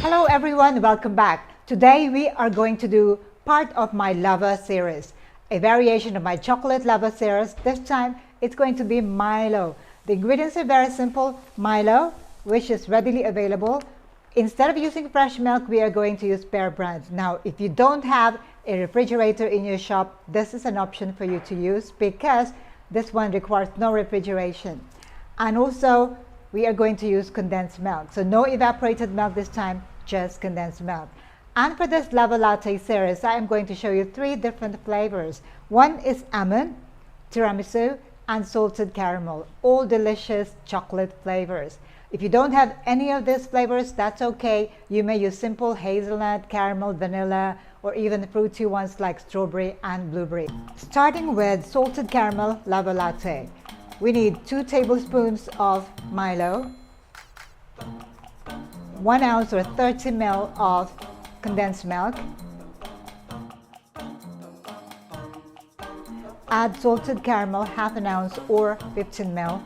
Hello everyone, welcome back. Today we are going to do part of my lava series, a variation of my chocolate lava series. This time it's going to be Milo. The ingredients are very simple. Milo, which is readily available. Instead of using fresh milk, we are going to use Bear Brand. Now, if you don't have a refrigerator in your shop, this is an option for you to use because this one requires no refrigeration. And also, we are going to use condensed milk. So no evaporated milk this time, just condensed milk. And for this lava latte series, I am going to show you 3 different flavors. One is almond, tiramisu, and salted caramel, all delicious chocolate flavors. If you don't have any of these flavors, that's okay. You may use simple hazelnut, caramel, vanilla, or even fruity ones like strawberry and blueberry. Starting with salted caramel lava latte. We need 2 tablespoons of Milo, 1 ounce or 30 ml of condensed milk. Add salted caramel, half an ounce or 15 ml.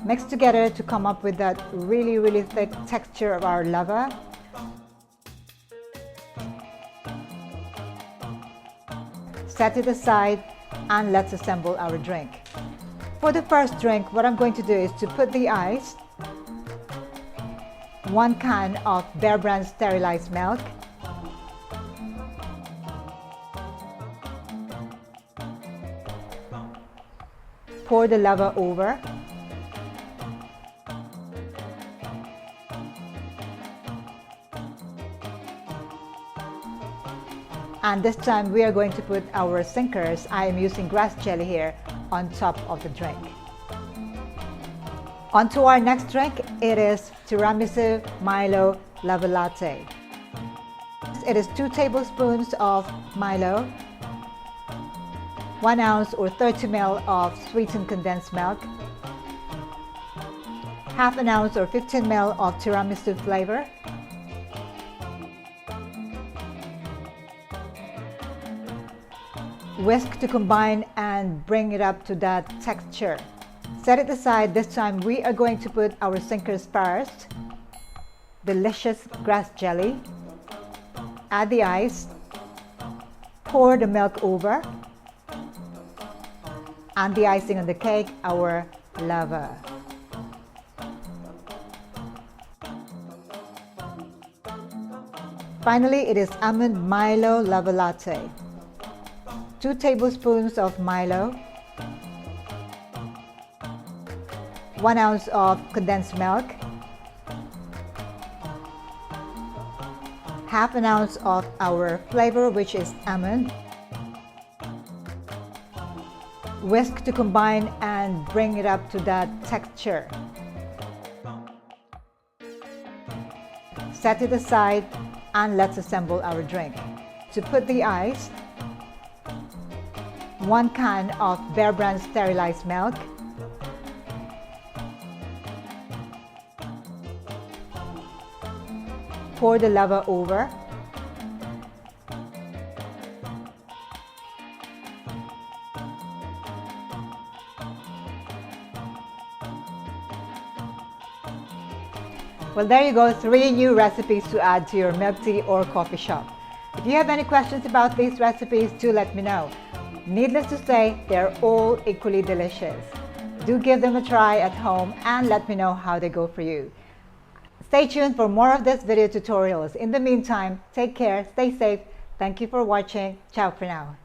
Mix together to come up with that really thick texture of our lava. Set it aside and let's assemble our drink. For the first drink, what I'm going to do is to put the ice, 1 can of Bear Brand sterilized milk, pour the lava over, and this time we are going to put our sinkers, I am using grass jelly here, on top of the drink. On to our next drink, it is tiramisu Milo lava latte. It is 2 tablespoons of Milo, 1 ounce or 30 ml of sweetened condensed milk, half an ounce or 15 ml of tiramisu flavor, whisk to combine and bring it up to that texture. Set it aside. This time we are going to put our sinkers first. Delicious grass jelly. Add the ice. Pour the milk over. And the icing on the cake, our lava. Finally, it is almond Milo lava latte. 2 tablespoons of Milo, 1 ounce of condensed milk, half an ounce of our flavor, which is almond. Whisk to combine and bring it up to that texture. Set it aside and let's assemble our drink. To put the ice, 1 can of Bear Brand sterilized milk, pour the lava over, well, there you go, 3 new recipes to add to your milk tea or coffee shop. If you have any questions about these recipes, do let me know. Needless to say, they're all equally delicious. Do give them a try at home and let me know how they go for you. Stay tuned for more of these video tutorials. In the meantime, take care, stay safe. Thank you for watching. Ciao for now.